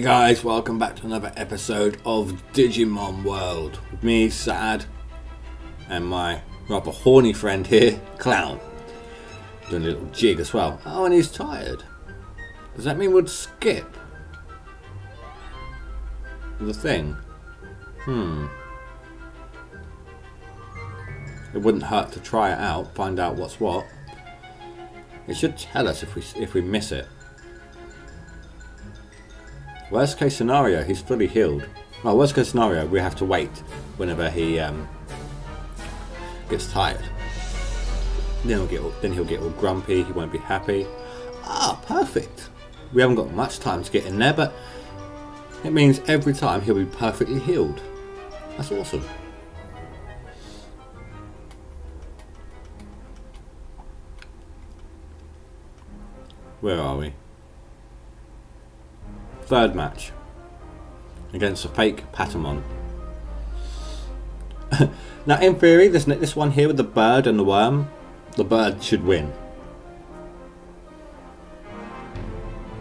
Hey guys, welcome back to another episode of Digimon World with me, Sad, and my rather horny friend here, Clown. Doing a little jig as well. Oh, and he's tired. Does that mean we'd skip the thing? It wouldn't hurt to try it out, find out what's what. It should tell us if we miss it. Worst case scenario, he's fully healed. Well, worst case scenario, we have to wait whenever he gets tired. Then he'll get all grumpy. He won't be happy. Ah, perfect. We haven't got much time to get in there, but it means every time he'll be perfectly healed. That's awesome. Where are we? Third match against a fake Pixelmon. Now, in theory, this one here with the bird and the worm, the bird should win.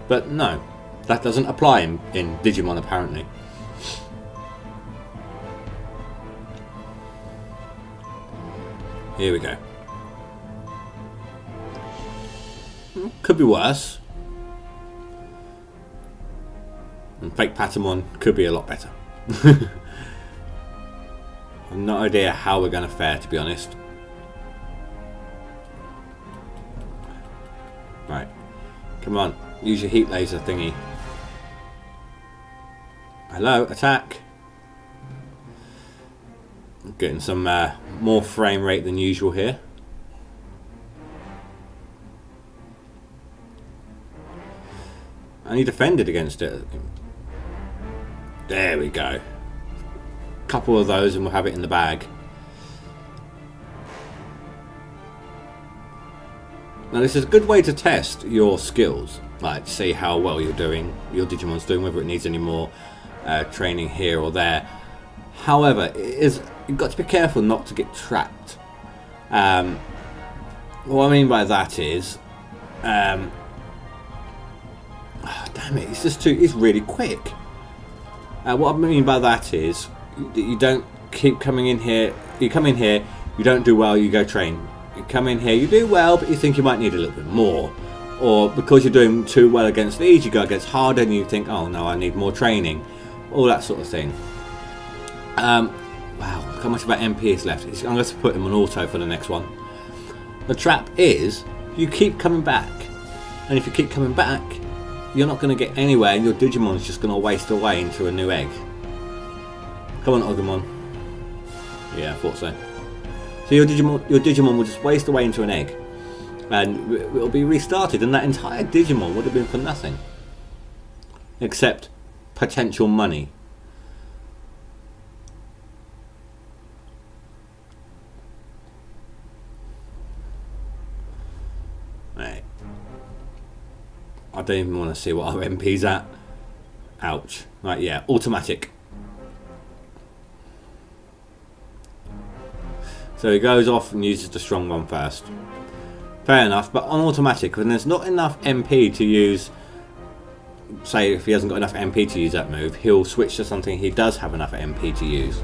But no, that doesn't apply in Digimon apparently. Here we go. Could be worse. And fake Pixelmon could be a lot better. I've no idea how we're going to fare, to be honest. Right. Come on. Use your heat laser thingy. Hello, attack. I'm getting some more frame rate than usual here. And he defended against it. There we go. Couple of those and we'll have it in the bag. Now this is a good way to test your skills. Like to see how well you're doing, your Digimon's doing, whether it needs any more training here or there. However, you've got to be careful not to get trapped. What I mean by that is oh, damn it, he's really quick. What I mean by that is you don't keep coming in here. You come in here, you don't do well, you go train. You come in here, you do well, but you think you might need a little bit more. Or because you're doing too well against these, you go against harder and you think, oh no, I need more training. All that sort of thing. Wow, look how much of our MP is left. I'm going to put him on auto for the next one. The trap is, you keep coming back. And if you keep coming back, you're not going to get anywhere and your Digimon's just going to waste away into a new egg. Come on, Agumon. Yeah, I thought so. So your Digimon will just waste away into an egg. And it'll be restarted and that entire Digimon would have been for nothing. Except potential money. Right. I don't even want to see what our MP's at. Ouch. Right, yeah, automatic. So he goes off and uses the strong one first. Fair enough, but on automatic, when there's not enough MP to use, say if he hasn't got enough MP to use that move, he'll switch to something he does have enough MP to use.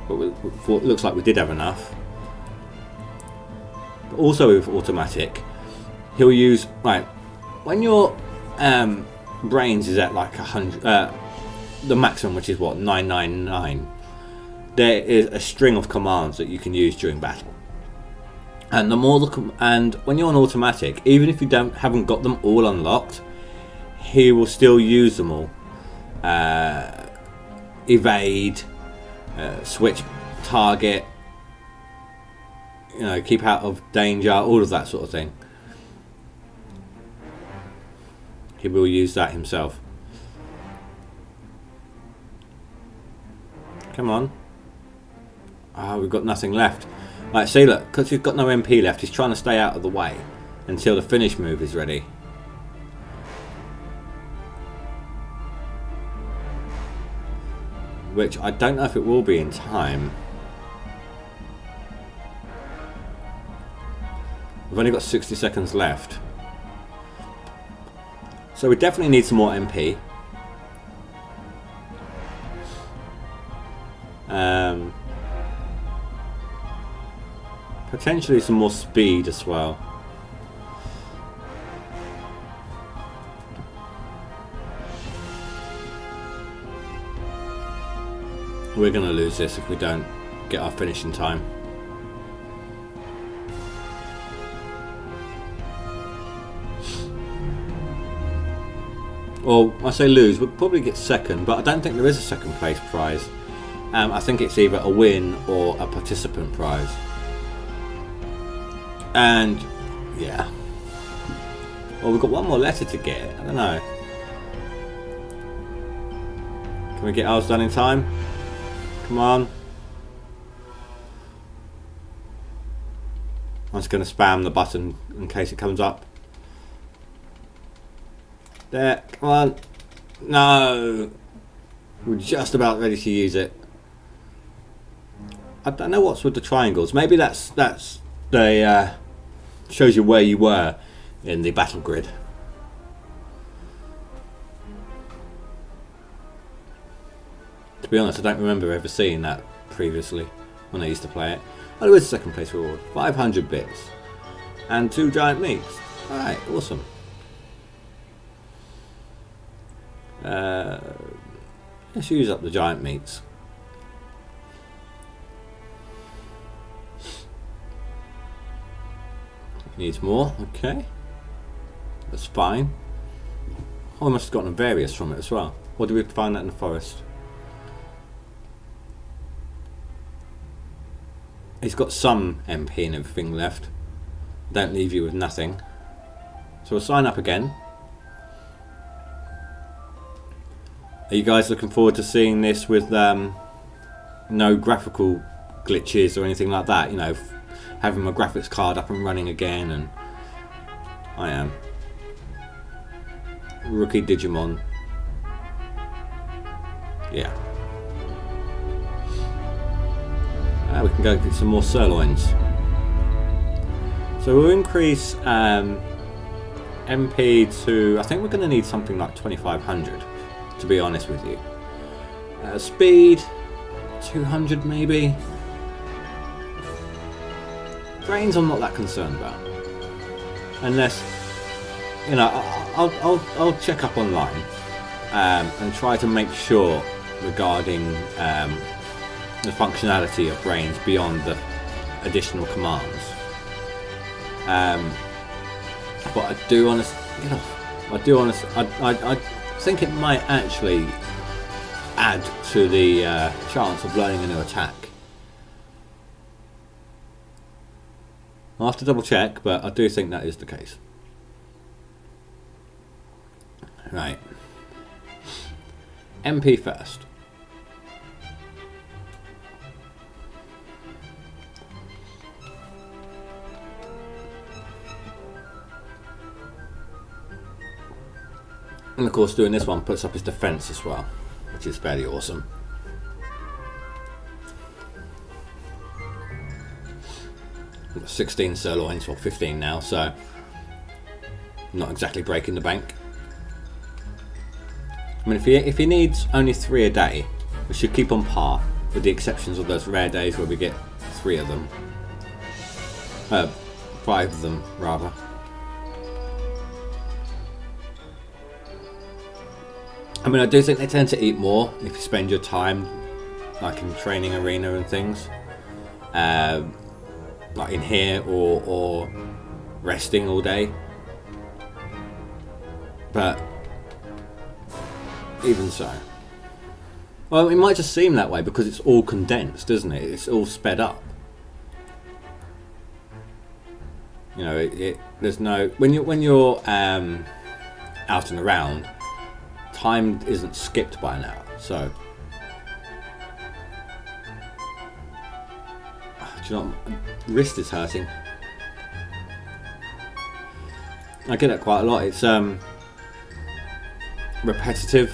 But it looks like we did have enough. But also with automatic, he'll use, right, when your brains is at like 100, the maximum, which is what, 999, there is a string of commands that you can use during battle. And the more and when you're on automatic, even if you haven't got them all unlocked, he will still use them all. Evade, switch target, keep out of danger, all of that sort of thing. He will use that himself. Come on. Ah, we've got nothing left. Right, see, look, because he's got no MP left, he's trying to stay out of the way until the finish move is ready. Which I don't know if it will be in time. We've only got 60 seconds left. So we definitely need some more MP. Potentially some more speed as well. We're going to lose this if we don't get our finish in time. Well, I say lose, we'll probably get second, but I don't think there is a second place prize. I think it's either a win or a participant prize. And yeah. Well, we've got one more letter to get. I don't know. Can we get ours done in time? Come on. I'm just going to spam the button in case it comes up. There, come on. No. We're just about ready to use it. I don't know what's with the triangles. Maybe that's the shows you where you were in the battle grid. To be honest, I don't remember ever seeing that previously when I used to play it. Oh, there is a second place reward. 500 bits. And 2 giant meats. Alright, awesome. Let's use up the giant meats. Needs more, okay. That's fine. Oh, I must have gotten a various from it as well. Or do we find that in the forest? He's got some MP and everything left. Don't leave you with nothing. So we'll sign up again. Are you guys looking forward to seeing this with no graphical glitches or anything like that? You know, having my graphics card up and running again, and I am. Rookie Digimon. Yeah. We can go get some more sirloins. So we'll increase MP to, I think we're going to need something like 2500, to be honest with you. Speed, 200 maybe. Brains I'm not that concerned about. Unless, you know, I'll check up online and try to make sure regarding the functionality of brains beyond the additional commands. But I do honestly, you know, I think it might actually add to the chance of learning a new attack. I'll have to double check, but I do think that is the case. Right. MP first. And of course doing this one puts up his defense as well, which is fairly awesome. We've got 16 sirloins, or 15 now, so not exactly breaking the bank. I mean, if he needs only 3 a day, we should keep on par, with the exceptions of those rare days where we get 3 of them. 5 of them, rather. I mean, I do think they tend to eat more if you spend your time, like in training arena and things, like in here or resting all day. But even so, well, it might just seem that way because it's all condensed, isn't it? It's all sped up. You know, there's no when you're out and around. Time isn't skipped by now, so do you know what? My wrist is hurting. I get that quite a lot. It's repetitive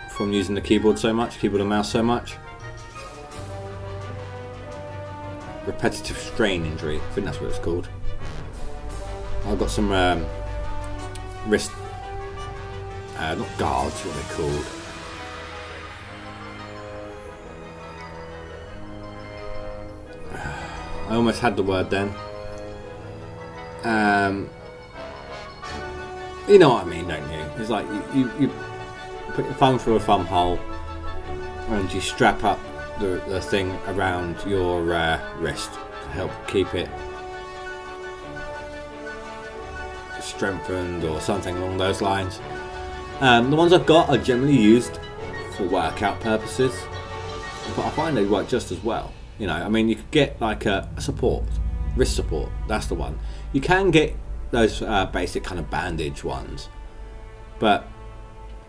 from using the keyboard and mouse so much. Repetitive strain injury, I think that's what it's called. I've got some wrist. Not guards, what are they called? I almost had the word then. You know what I mean, don't you? It's like you put your thumb through a thumb hole and you strap up the thing around your wrist to help keep it strengthened or something along those lines. The ones I've got are generally used for workout purposes, but I find they work just as well. You know, I mean, you could get like a support, wrist support, that's the one. You can get those basic kind of bandage ones, but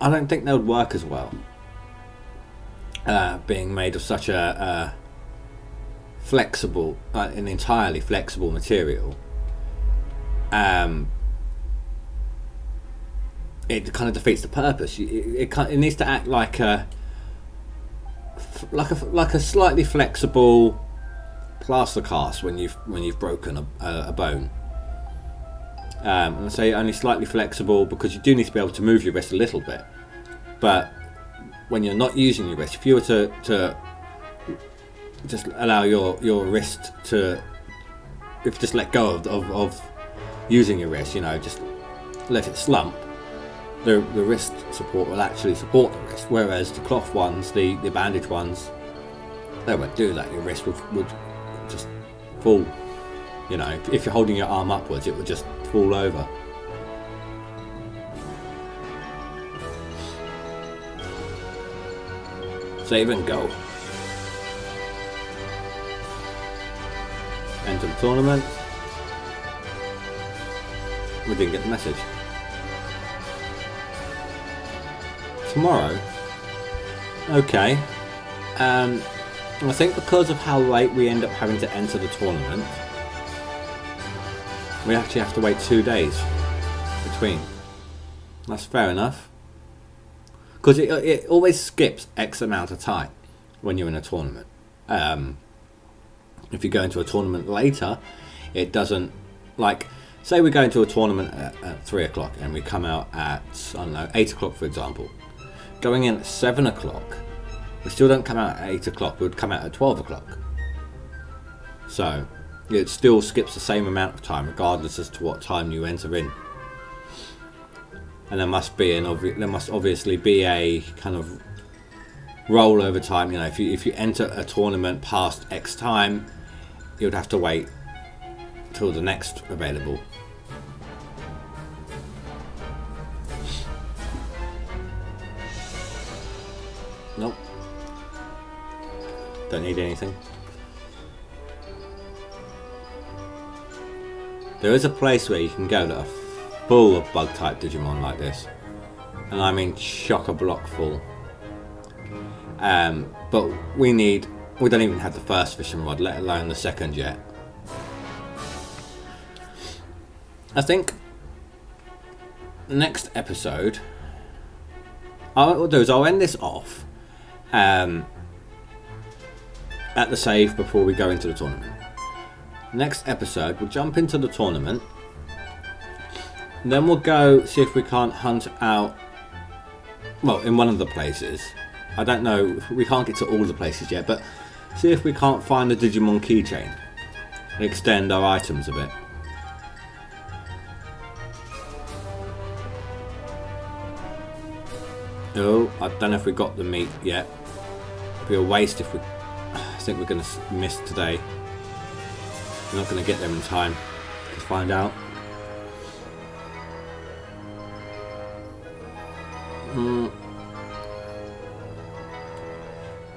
I don't think they would work as well, being made of such a flexible, an entirely flexible material. It kind of defeats the purpose. It needs to act like a slightly flexible plaster cast when you've broken a bone. And I say only slightly flexible because you do need to be able to move your wrist a little bit. But when you're not using your wrist, if you were to just allow your wrist to, if you just let go of using your wrist, you know, just let it slump, the wrist support will actually support the wrist. Whereas the cloth ones, the bandage ones, they won't do that. Your wrist would just fall. You know, if you're holding your arm upwards, it would just fall over. Save and go. Enter the tournament. We didn't get the message. Tomorrow? Okay. I think because of how late we end up having to enter the tournament, we actually have to wait 2 days between. That's fair enough. Because it always skips X amount of time when you're in a tournament. If you go into a tournament later, it doesn't, like, say we go into a tournament at 3 o'clock and we come out at, I don't know, 8 o'clock for example. Going in at 7 o'clock, we still don't come out at 8 o'clock, we would come out at 12 o'clock. So, it still skips the same amount of time regardless as to what time you enter in. And there must obviously be a kind of rollover time. You know, if you enter a tournament past X time, you'd have to wait till the next available. Nope. Don't need anything. There is a place where you can go that are full of bug type Digimon like this, and I mean chock-a-block full. But we don't even have the first fishing rod, let alone the second yet. I think next episode, what I'll do is I'll end this off at the save before we go into the tournament. Next episode, we'll jump into the tournament. And then we'll go see if we can't hunt out, well, in one of the places. I don't know, we can't get to all the places yet, but see if we can't find the Digimon keychain and extend our items a bit. Oh, I don't know if we got the meat yet. It'd be a waste if I think we're going to miss today. We're not going to get them in time to find out.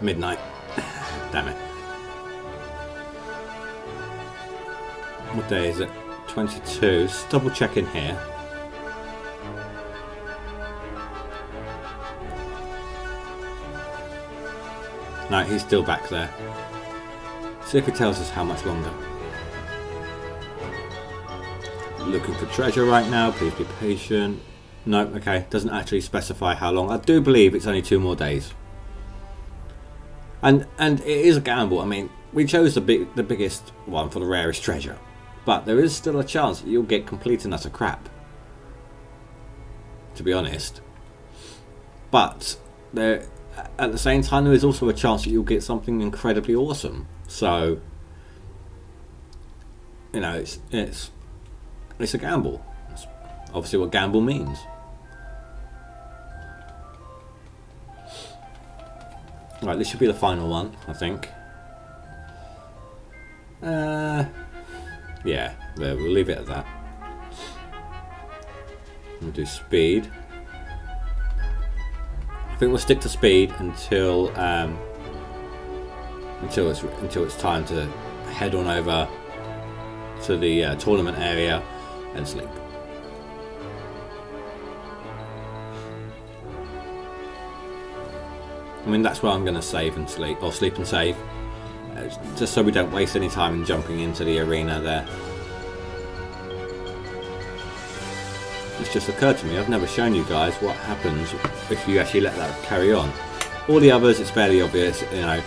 Midnight. Damn it. What day is it? 22. Just double check in here. No, he's still back there. See if he tells us how much longer. Looking for treasure right now, please be patient. No, okay, doesn't actually specify how long. I do believe it's only 2 more days. And it is a gamble. I mean, we chose the biggest one for the rarest treasure, but there is still a chance that you'll get complete and utter crap, to be honest. But there, at the same time, there is also a chance that you'll get something incredibly awesome. So you know, it's a gamble. That's obviously what gamble means. Right, this should be the final one, I think. Yeah, we'll leave it at that. We'll do speed. I think we'll stick to speed until it's time to head on over to the tournament area and sleep. I mean, that's where I'm going to save and sleep, or sleep and save, just so we don't waste any time in jumping into the arena there. It's just occurred to me, I've never shown you guys what happens if you actually let that carry on. All the others, it's fairly obvious, you know,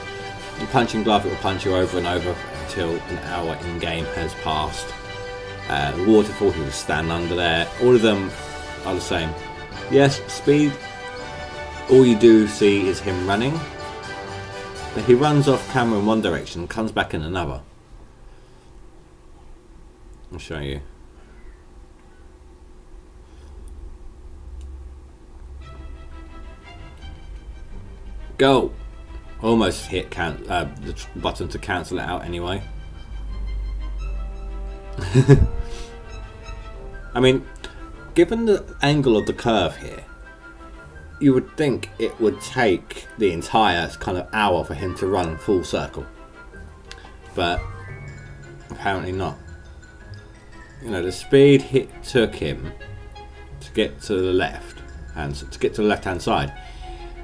in Punching Glove it will punch you over and over until an hour in game has passed. The waterfall, he will stand under there. All of them are the same. Yes, speed, all you do see is him running, but he runs off camera in one direction and comes back in another. I'll show you. Go! Almost hit the button to cancel it out anyway. I mean, given the angle of the curve here, you would think it would take the entire kind of hour for him to run full circle, but apparently not. You know, the speed it took him to get to the left hand side.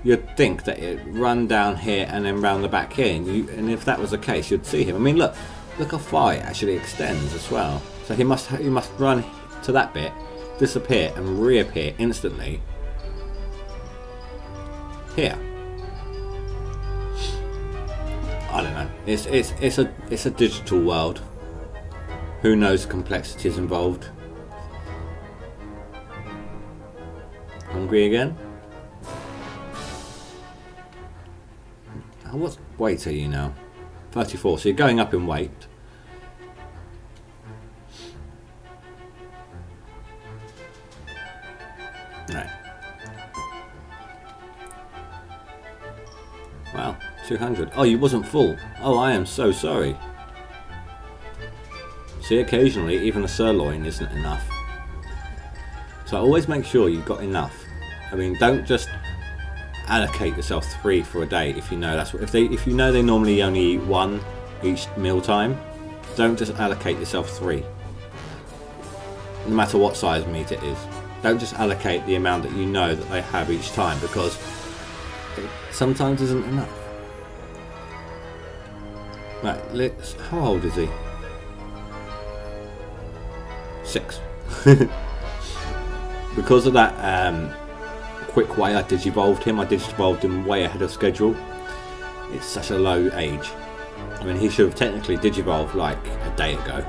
You'd think that it'd run down here and then round the back here, and if that was the case, you'd see him. I mean, look how far it actually extends as well. So he must run to that bit, disappear, and reappear instantly here. I don't know. It's a digital world. Who knows the complexities involved? Hungry again? What weight are you now? 34, so you're going up in weight. Right. Wow, 200. Oh, you wasn't full. Oh, I am so sorry. See, occasionally even a sirloin isn't enough. So always make sure you've got enough. I mean, don't just allocate yourself 3 for a day if you know that's what. If you know they normally only eat 1 each meal time, don't just allocate yourself 3. No matter what size meat it is, don't just allocate the amount that you know that they have each time, because it sometimes isn't enough. Right, how old is he? 6. Because of that quick way I digivolved him way ahead of schedule. It's such a low age. I mean, he should have technically digivolved like a day ago.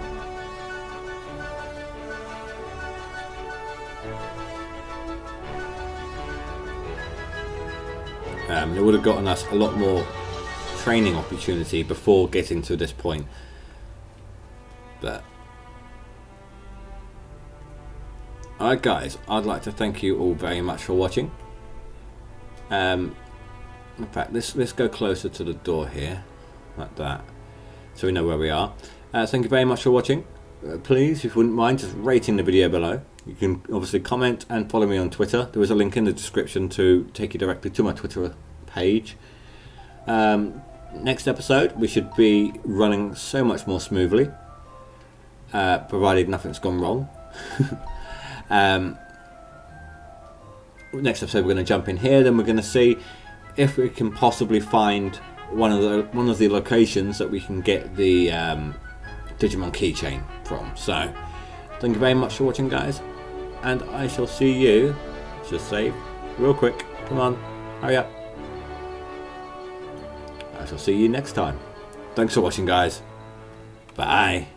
It would have gotten us a lot more training opportunity before getting to this point. But alright guys, I'd like to thank you all very much for watching. In fact, let's go closer to the door here, like that, so we know where we are. Thank you very much for watching. Please, if you wouldn't mind, just rating the video below. You can obviously comment and follow me on Twitter. There is a link in the description to take you directly to my Twitter page. Next episode, we should be running so much more smoothly, provided nothing's gone wrong. Next episode we're going to jump in here, then we're going to see if we can possibly find one of the locations that we can get the Digimon keychain from. So thank you very much for watching guys, and I shall see you, just save real quick, come on, hurry up. I shall see you next time. Thanks for watching guys, bye.